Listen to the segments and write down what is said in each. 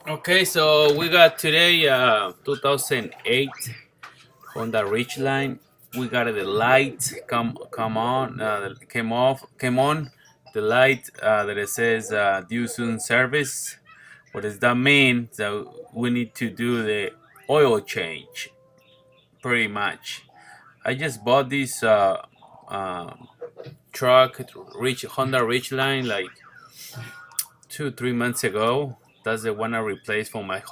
Okay, so we got today 2008 Honda Ridgeline. We got the light come on, came on. The light that it says due soon service. What does that mean? So we need to do the oil change, pretty much. I just bought this uh, truck, Honda Ridgeline, like 2 3 months ago. That's the one I replaced for my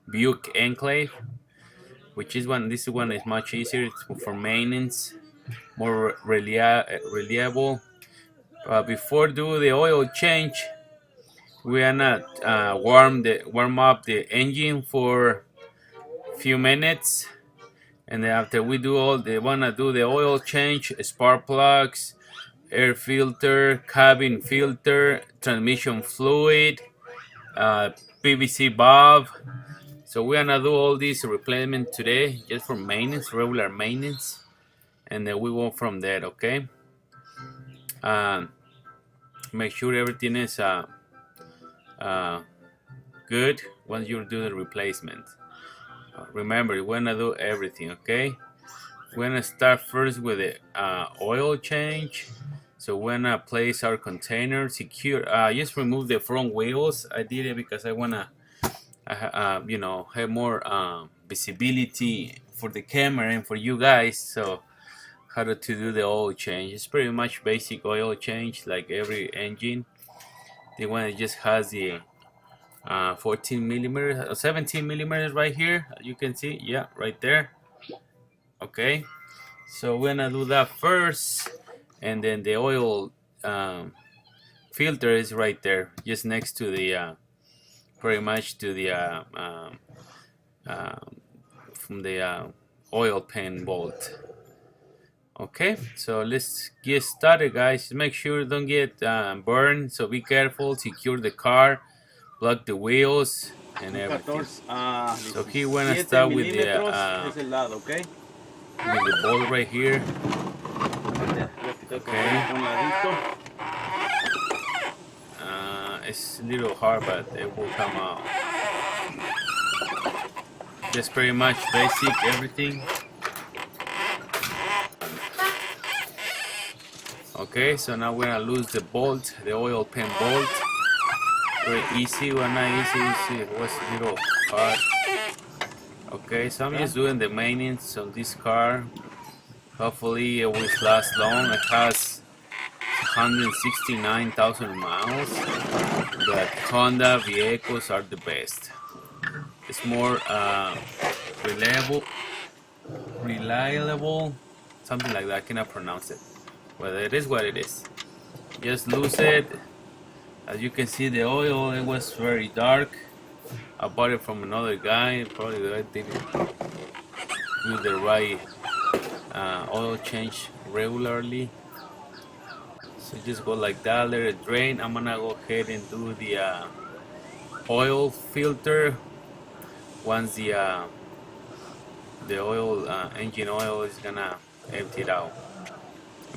Buick Enclave, which is one. This one is much easier. It's for maintenance, more reliable. Before do the oil change, we are not warm up the engine for a few minutes, and then after we do all they wanna do the oil change, spark plugs, air filter, cabin filter, transmission fluid, uh, PVC valve. So we're gonna do all these replacement today, just for maintenance, regular maintenance, and then we go from there. Okay. Um, Make sure everything is uh, good once you do the replacement. Remember, we're gonna do everything. Okay. We're gonna start first with the oil change. So we're gonna place our container secure. Just remove the front wheels. I did it because I wanna, have more visibility for the camera and for you guys. So how to do the oil change? It's pretty much basic oil change, like every engine. The one that just has the 14 millimeters, 17 millimeters right here. You can see, yeah, right there. Okay. So we're gonna do that first, and then the oil filter is right there, just next to the pretty much to the from the oil pan bolt. Okay, so let's get started, guys. Make sure don't get burned, so be careful. Secure the car, plug the wheels, and everything. So here we're gonna start with the bolt right here. Okay. It's a little hard, but it will come out. Just pretty much basic everything. Okay, so now we're gonna lose the bolt, the oil pan bolt. Very easy, well, not easy. It was a little hard. Okay, so I'm just doing the maintenance on this car. Hopefully it will last long. It has 169,000 miles, but Honda vehicles are the best. It's more reliable, something like that. I cannot pronounce it, but it is what it is. Just lose it. As you can see, the oil, it was very dark. I bought it from another guy. Probably I didn't do the right oil change regularly. So just go like that, let it drain. I'm gonna go ahead and do the oil filter once the oil engine oil is gonna empty it out.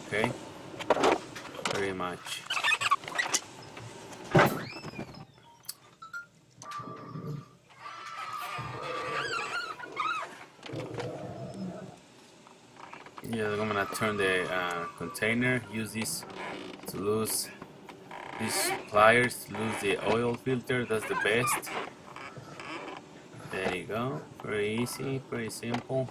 Okay, very much. Yeah, I'm gonna turn the container. Use this to lose these pliers to lose the oil filter. That's the best. There you go. Very easy, pretty simple.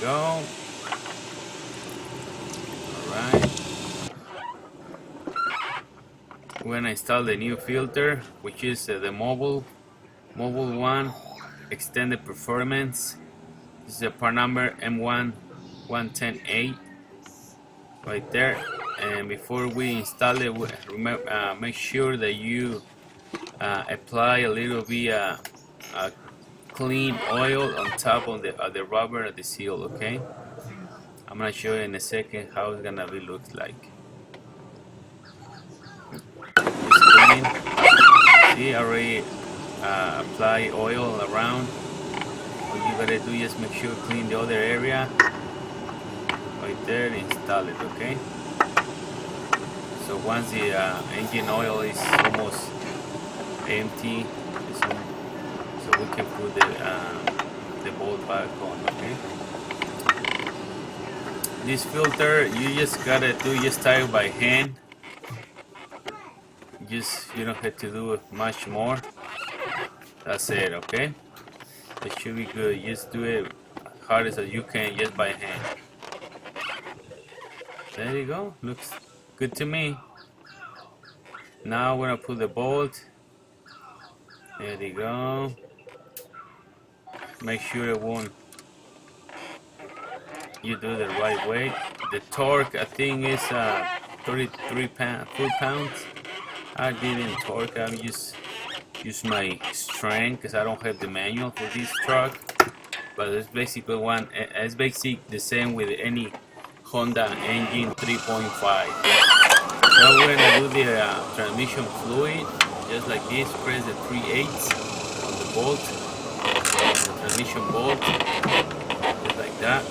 Go. Alright. We're gonna install the new filter, which is the mobile one, extended performance. This is the part number M1108 right there. And before we install it, make sure that you apply a little bit clean oil on top of the rubber of the seal. Okay, I'm gonna show you in a second how it's gonna be look like. Just clean. See, I already apply oil around. What you gotta do is make sure clean the other area right there and install it. Okay. So once the engine oil is almost empty, so we can put the bolt back on. Okay. This filter, you just gotta do just tie it by hand. You don't have to do much more. That's it. Okay. It should be good. Just do it hardest as you can, just by hand. There you go. Looks good to me. Now we're gonna put the bolt. There you go. Make sure it won't. You do the right way. The torque, I think, is 33 foot-pounds. I didn't torque. I just use my strength because I don't have the manual for this truck. But it's basically it's basically the same with any Honda engine 3.5. Now we're gonna do the transmission fluid just like this. Press the 3/8 on the bolt, the transmission bolt, just like that.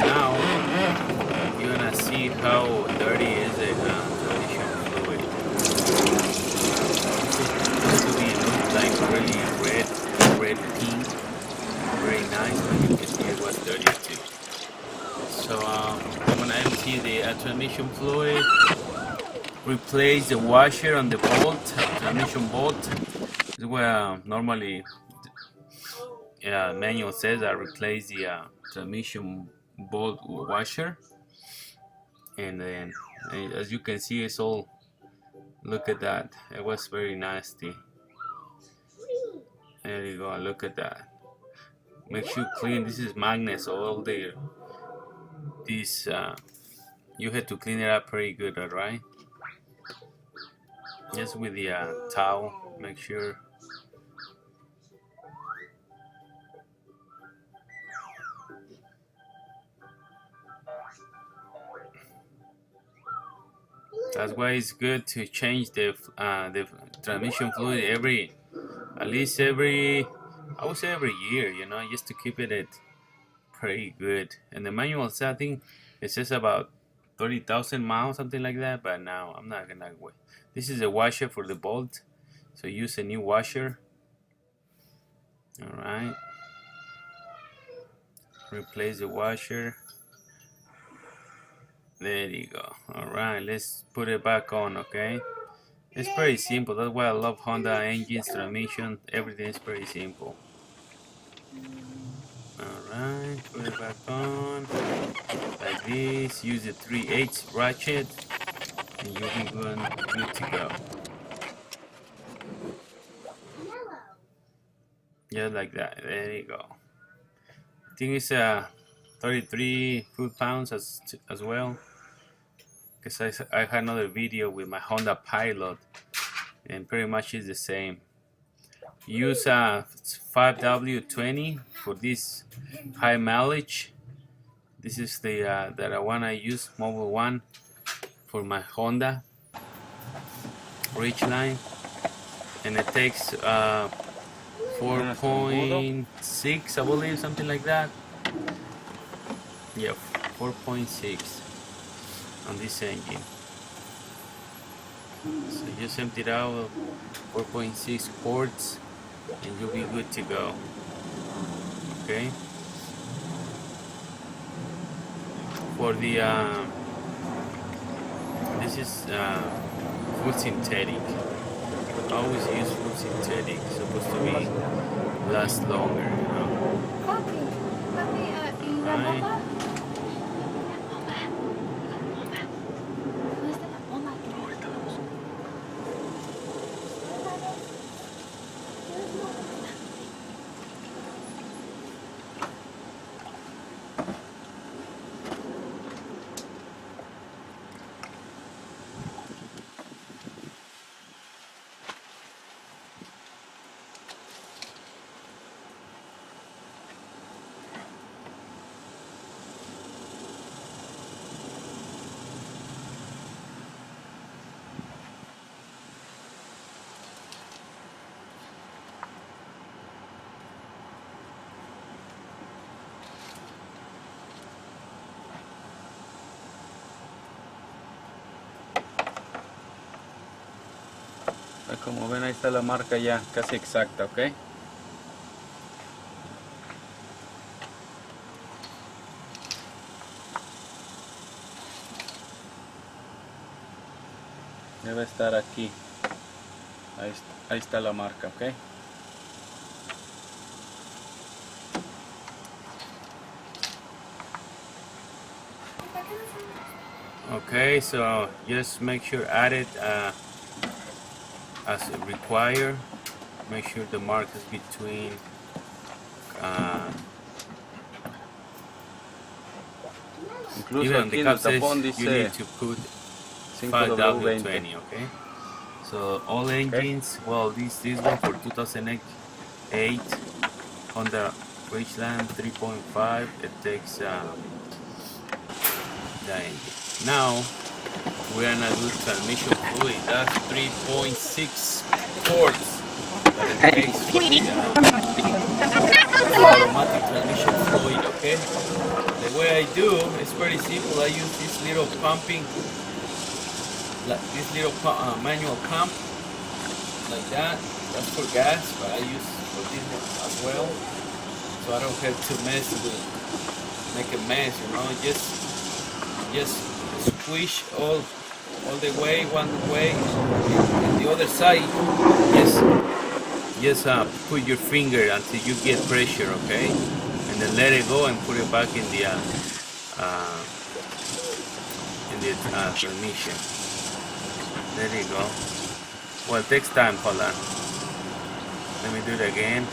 Now you're gonna see how dirty is the transmission fluid. This will be look like really red pink, very nice, but you can see it was dirty too. So I'm gonna empty the transmission fluid, replace the washer on the bolt, transmission bolt. This is where normally manual says I replace the transmission bolt washer, and then as you can see, it's all, look at that, it was very nasty. There you go, look at that. Make sure clean. This is magnets all there. This you have to clean it up pretty good, alright? Just with the towel, make sure. That's why it's good to change the transmission fluid at least every, I would say every year, you know, just to keep it pretty good. And the manual says, I think it says about 30,000 miles, something like that. But now I'm not gonna wait. This is a washer for the bolt, so use a new washer. All right, replace the washer. There you go. All right, let's put it back on. Okay, it's pretty simple. That's why I love Honda engines, transmission. Everything is pretty simple. Alright, put it back on like this. Use the 3/8 ratchet and you'll be good to go. Just like that. There you go. I think it's 33 foot-pounds as well, because I had another video with my Honda Pilot and pretty much is the same. Use 5W20 for this high mileage. This is the that I wanna use, Mobile One, for my Honda Ridgeline, and it takes 4.6, I believe, something like that. Yeah, 4.6 on this engine. So just empty it out, 4.6 quarts, and you'll be good to go. Okay. For the this is full synthetic. Always use full synthetic. It's supposed to be last longer, you know. Right. Como ven, ahí está la marca ya casi exacta, ¿ok? Debe estar aquí. Ahí está la marca, ¿ok? Okay, so just make sure add it as required. Make sure the mark is between even on the cap says you need to put 5W20, okay? So all engines, well, this one for 2008 Honda Ridgeline 3.5, it takes the engine. Now we're gonna do transmission fluid. That's 3.6 quarts that it takes for the automatic transmission fluid, okay? The way I do is pretty simple. I use this little pumping, like this little manual pump, like that. That's for gas, but I use for this as well, so I don't have to make a mess, you know. Just squish all the way one way, and the other side, just put your finger until you get pressure, okay, and then let it go and put it back in the transmission. There you go. Well, it takes time. Hold on. Let me do it again.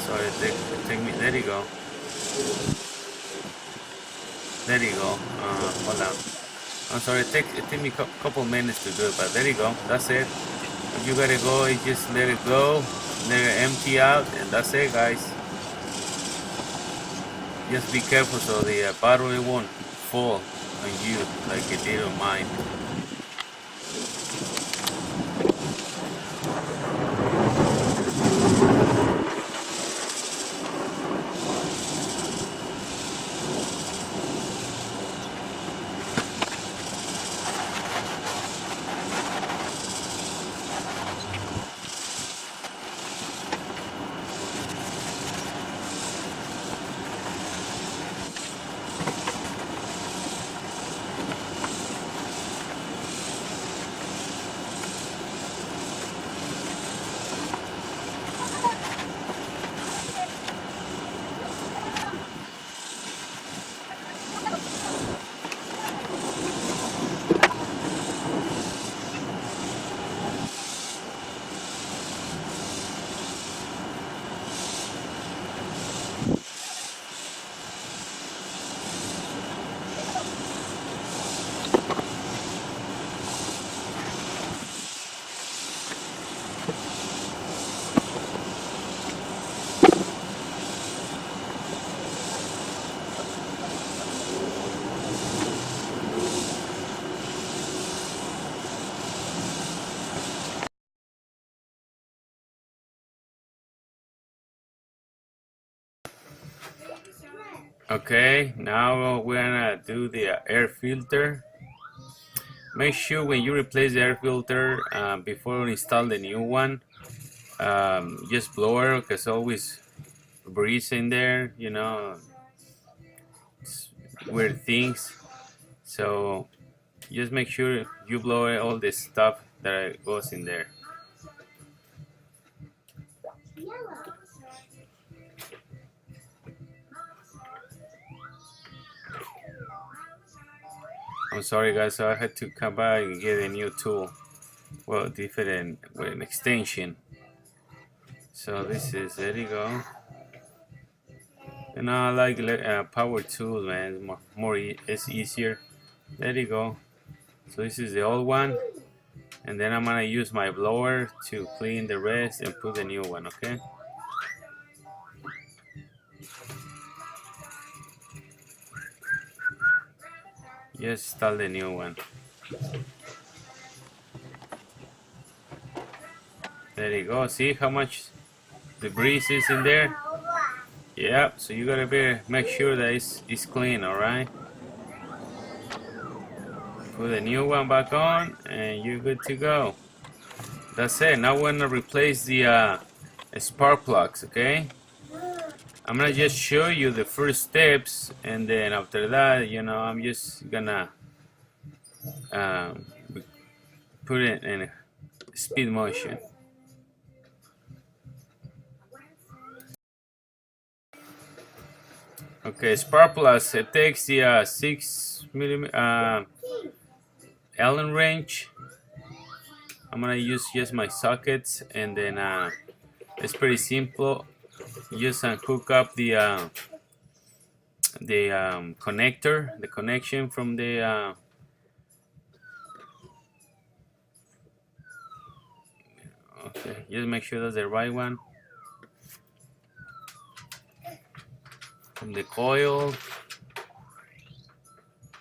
Sorry, take me. There you go. There you go. Hold on. I'm sorry. It took me a couple minutes to do it, but there you go. That's it. If you gotta go, you just let it go, let it empty out, and that's it, guys. Just be careful so the battery won't fall on you like it did on mine. Okay, now we're gonna do the air filter. Make sure when you replace the air filter before you install the new one, just blow it, because always breeze in there, you know, weird things. So just make sure you blow all the stuff that goes in there. I'm sorry guys, so I had to come back and get a new tool. Well, different with an extension. So this is, there you go. And I like power tools, man. It's easier. There you go. So this is the old one, and then I'm gonna use my blower to clean the rest and put the new one. Okay. Just install the new one. There you go. See how much debris is in there? Yep. So you gotta make sure that it's clean. All right. Put the new one back on and you're good to go. That's it. Now we're gonna replace the spark plugs, okay? I'm gonna just show you the first steps, and then after that, you know, I'm just gonna um, put it in speed motion. Okay, spark plugs. It takes the 6mm Allen wrench. I'm gonna use just my sockets, and then it's pretty simple. Just hook up the connector, the connection from the okay, just make sure that's the right one. From the coil.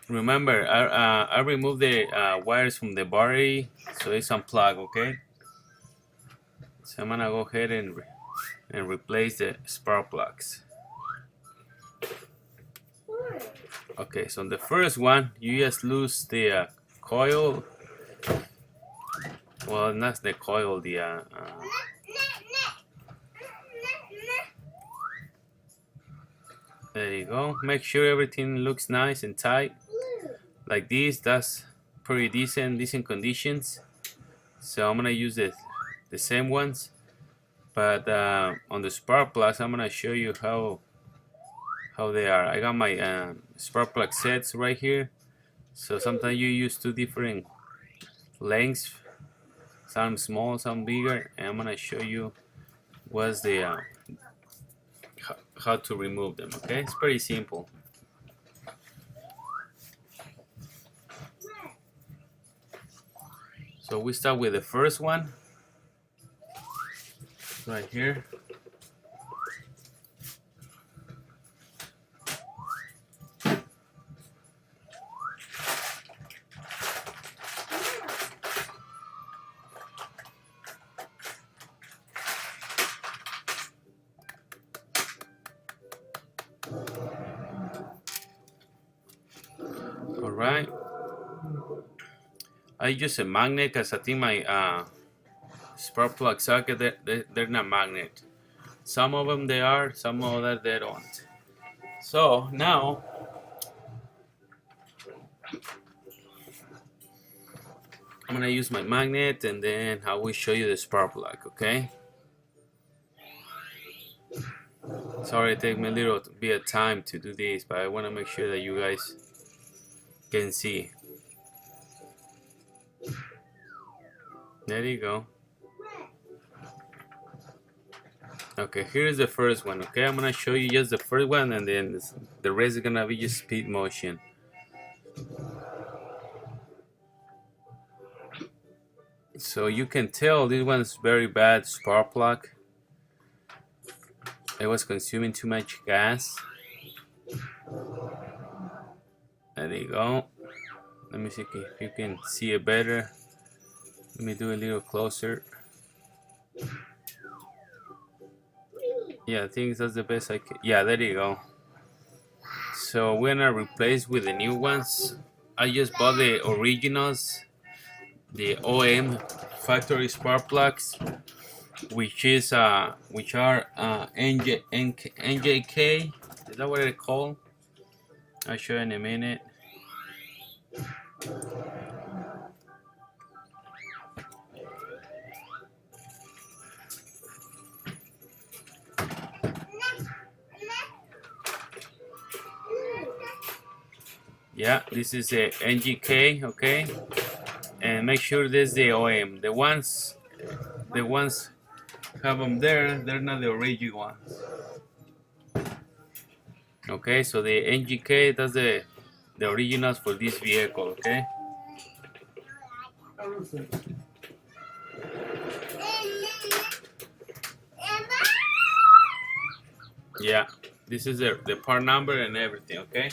Remember, I removed the wires from the battery, so it's unplugged, okay? So I'm gonna go ahead and replace the spark plugs. Okay, so on the first one, you just lose the coil. Well, not the coil, there you go. Make sure everything looks nice and tight. Like this, that's pretty decent conditions. So I'm gonna use the same ones, but on the spark plugs, I'm gonna show you how they are. I got my spark plug sets right here. So sometimes you use two different lengths, some small, some bigger, and I'm gonna show you what's the how to remove them. Okay, it's pretty simple. So we start with the first one right here. All right. I use a magnet because I think my spark plug socket, they're not magnet. Some of them they are, some of them they don't. So now I'm gonna use my magnet, and then I will show you the spark plug, okay? Sorry it takes me a little bit of time to do this, but I want to make sure that you guys can see. There you go. Okay, here's the first one, okay? I'm gonna show you just the first one, and then the rest is gonna be just speed motion. So you can tell this one's very bad spark plug. It was consuming too much gas. There you go. Let me see if you can see it better. Let me do a little closer. Yeah, I think that's the best I can. Yeah, there you go. So we're gonna replace with the new ones. I just bought the originals, the OM factory spark plugs, which are NJK. Is that what they're called? I'll show you in a minute. Yeah, this is a NGK, okay, and make sure this is the OM. The ones have them there. They're not the original ones. Okay, so the NGK, that's the originals for this vehicle. Okay. Yeah, this is the part number and everything. Okay.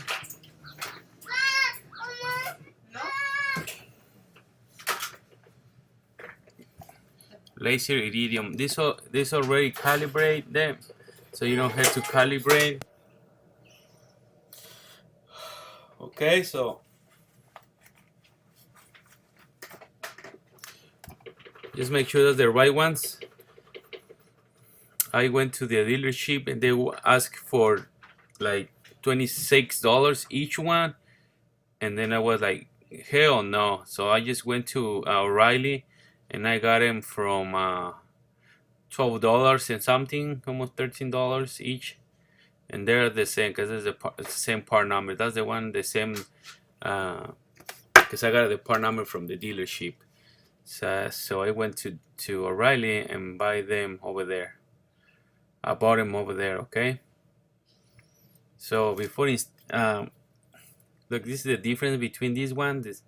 Laser iridium. This already calibrate them, so you don't have to calibrate. Okay, so Just make sure that's the right ones. I went to the dealership and they asked for like $26 each one, and then I was like, hell no. So I just went to O'Reilly and I got them from $12 and something, almost $13 each, and they're the same because it's the same part number. That's the one, the same, because I got the part number from the dealership. So I went to O'Reilly and buy them over there. I bought them over there, okay? So before look, this is the difference between these ones. There's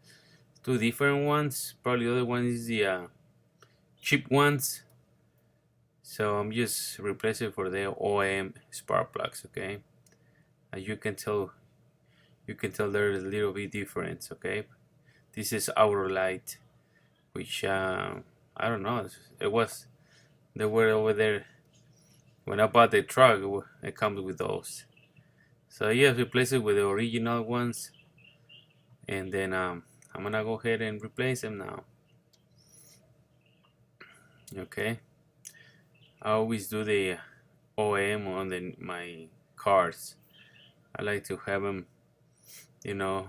two different ones. Probably the other one is the cheap ones. So I'm just replacing for the OEM spark plugs, okay? As you can tell there's a little bit difference, okay? This is outer light, which I don't know. They were over there when I bought the truck. It comes with those. So yeah, replace it with the original ones, and then I'm gonna go ahead and replace them now. Okay, I always do the OEM on my cars. I like to have them,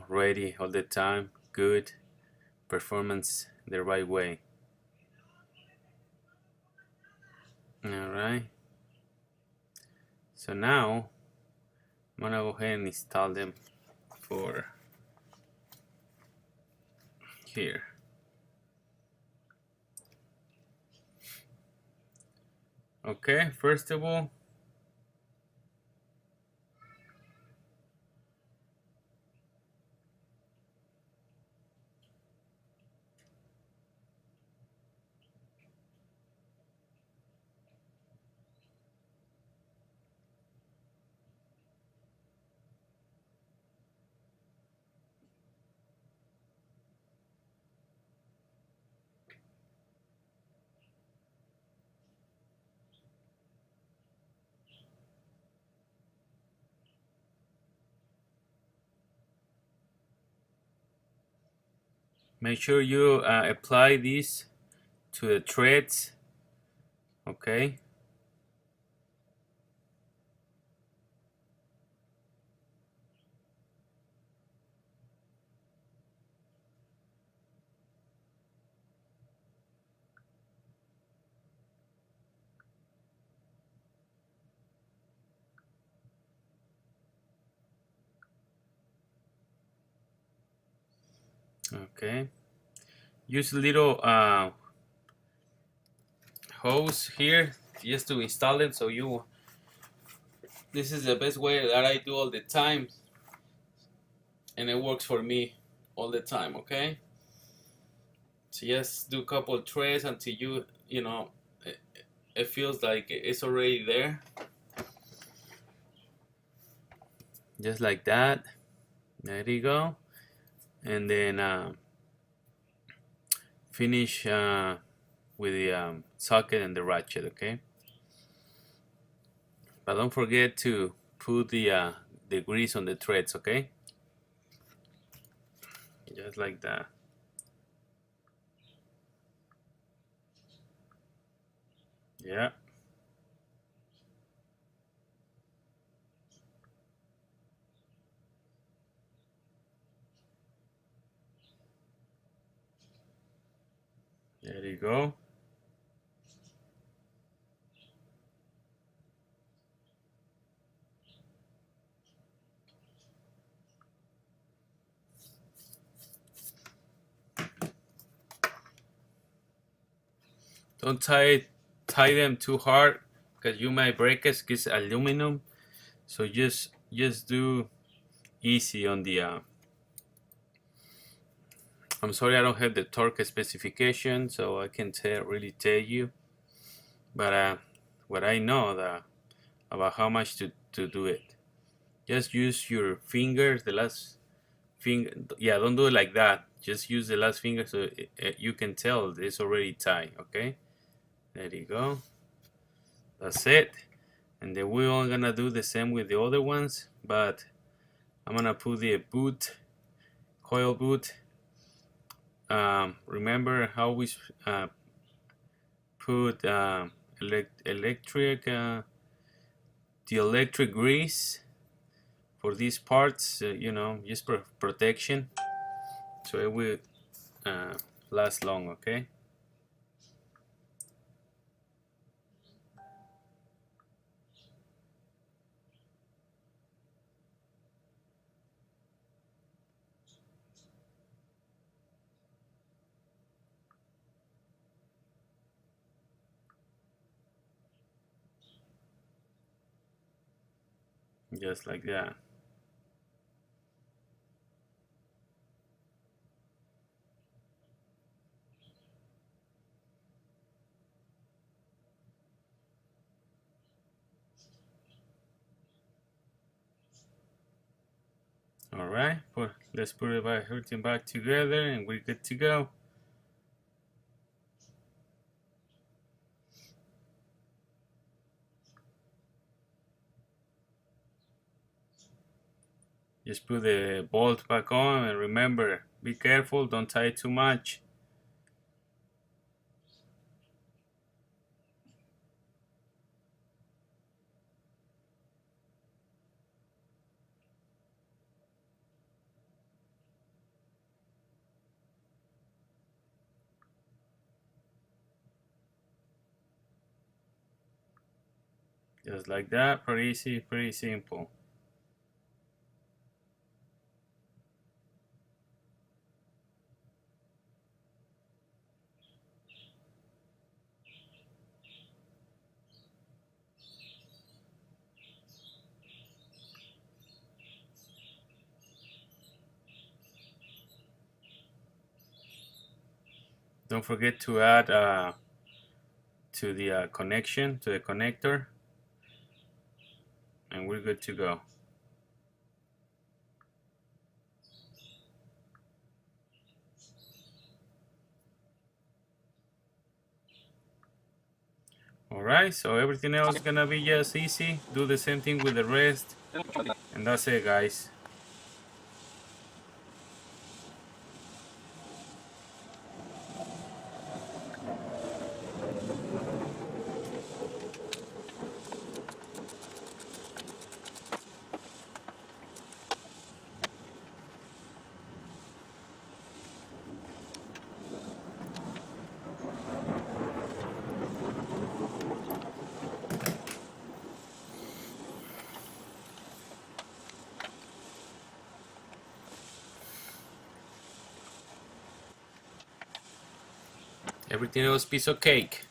ready all the time, good performance the right way. All right. So now I'm gonna go ahead and install them for here. Okay, first of all, make sure you apply this to the threads. Okay. Okay. Use a little hose here just to install them. So this is the best way that I do all the time, and it works for me all the time. Okay. So just do a couple of threads until it feels like it's already there. Just like that. There you go. And then finish with the socket and the ratchet, okay? But don't forget to put the grease on the threads, okay? Just like that. Yeah. There you go. Don't tie them too hard because you might break it. It's aluminum, so just do easy on the. I'm sorry I don't have the torque specification, so I can't really tell you. But what I know about how much to do it, just use your fingers, the last finger. Yeah, don't do it like that. Just use the last finger so you can tell it's already tight. Okay, there you go. That's it. And then we're gonna do the same with the other ones, but I'm gonna put the coil boot. Remember how we put the electric grease for these parts, just for protection, so it will last long. Okay. Just like that. All right, let's put everything back together and we're good to go. Just put the bolt back on, and remember, be careful, don't tie it too much. Just like that, pretty easy, pretty simple. Don't forget to add to the connection, to the connector, and we're good to go. Alright, so everything else is gonna be just easy. Do the same thing with the rest, and that's it, guys. Everything else piece of cake.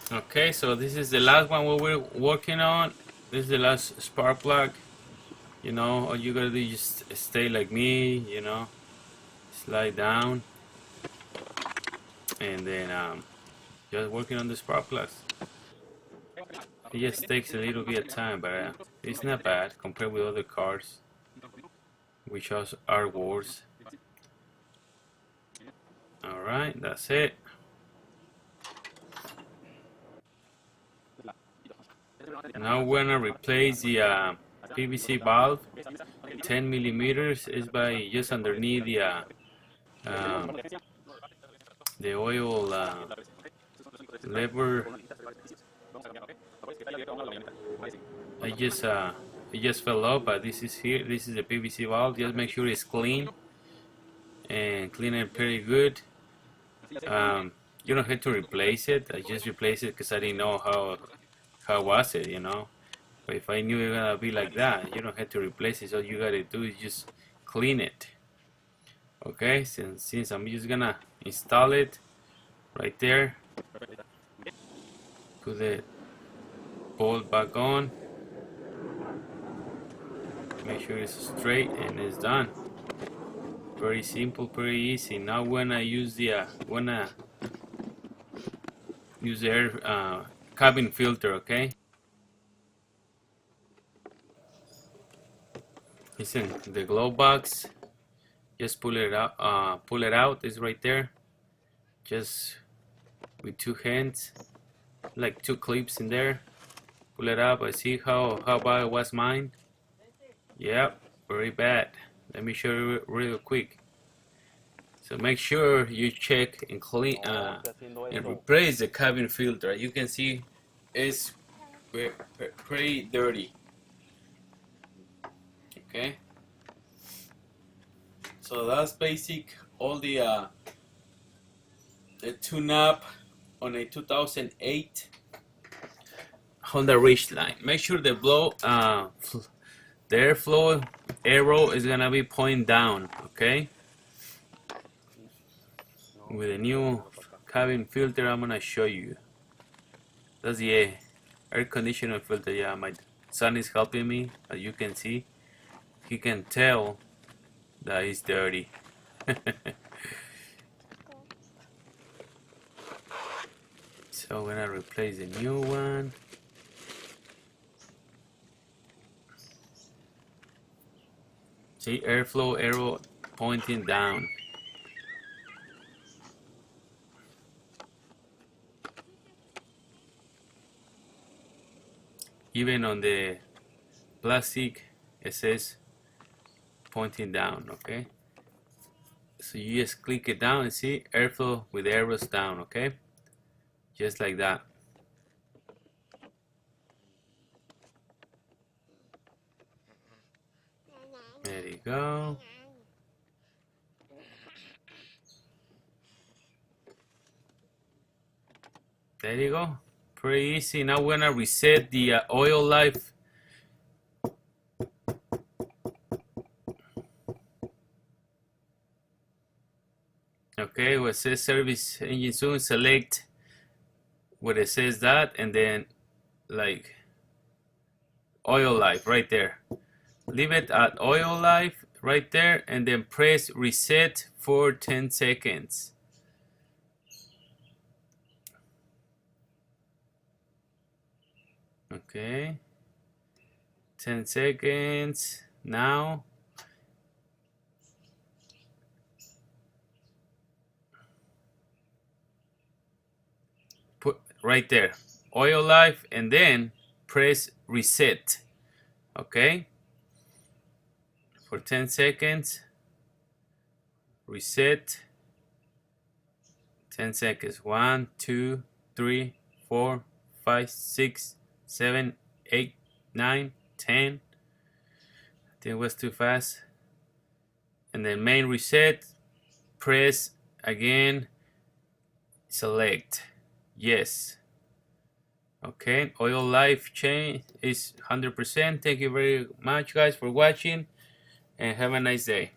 Okay, so this is the last one what we're working on. This is the last spark plug. You know, all you gotta do is just stay like me, you know, slide down, and then just working on the spark plugs. It just takes a little bit of time, but it's not bad compared with other cars, which are worse. Alright, that's it. Now we're gonna replace the PVC valve. 10 millimeters is by just underneath um, the oil lever. It just fell off, but this is here. This is the PVC valve. Just make sure it's clean and clean it pretty good. You don't have to replace it. I just replaced it because I didn't know how was it, you know. But if I knew it was gonna be like that, you don't have to replace it. All you gotta do is just clean it. Okay, since I'm just gonna install it right there. Put the bolt back on. Make sure it's straight and it's done. Very simple, pretty easy. Now when I use the air cabin filter, okay? It's in the glove box. Just pull it out. It's right there. Just with two hands, like two clips in there. Pull it up. I see how bad was mine. Yep, very bad. Let me show you real quick. So make sure you check and clean and replace the cabin filter. You can see it's pretty dirty. Okay. So that's basic. All the tune-up on a 2008 Honda Ridgeline. Make sure the airflow arrow is gonna be pointing down, okay? With a new cabin filter, I'm gonna show you. That's the air conditioner filter. Yeah, my son is helping me. As you can see, he can tell that it's dirty. So we're gonna replace the new one. See, airflow arrow pointing down. Even on the plastic, it says pointing down, okay? So you just click it down and see airflow with arrows down, okay? Just like that. There you go. There you go. Pretty easy. Now we're gonna reset the oil life. Okay, where it says service engine soon, select where it says that, and then like oil life right there. Leave it at oil life right there, and then press reset for 10 seconds. Okay, 10 seconds now. Put right there, oil life, and then press reset. Okay, for 10 seconds. Reset. 10 seconds. 1, 2, 3, 4, 5, 6, 7, 8, 9, 10. I think it was too fast. And then main reset. Press again. Select yes. Okay, oil life change is 100%. Thank you very much, guys, for watching, and have a nice day.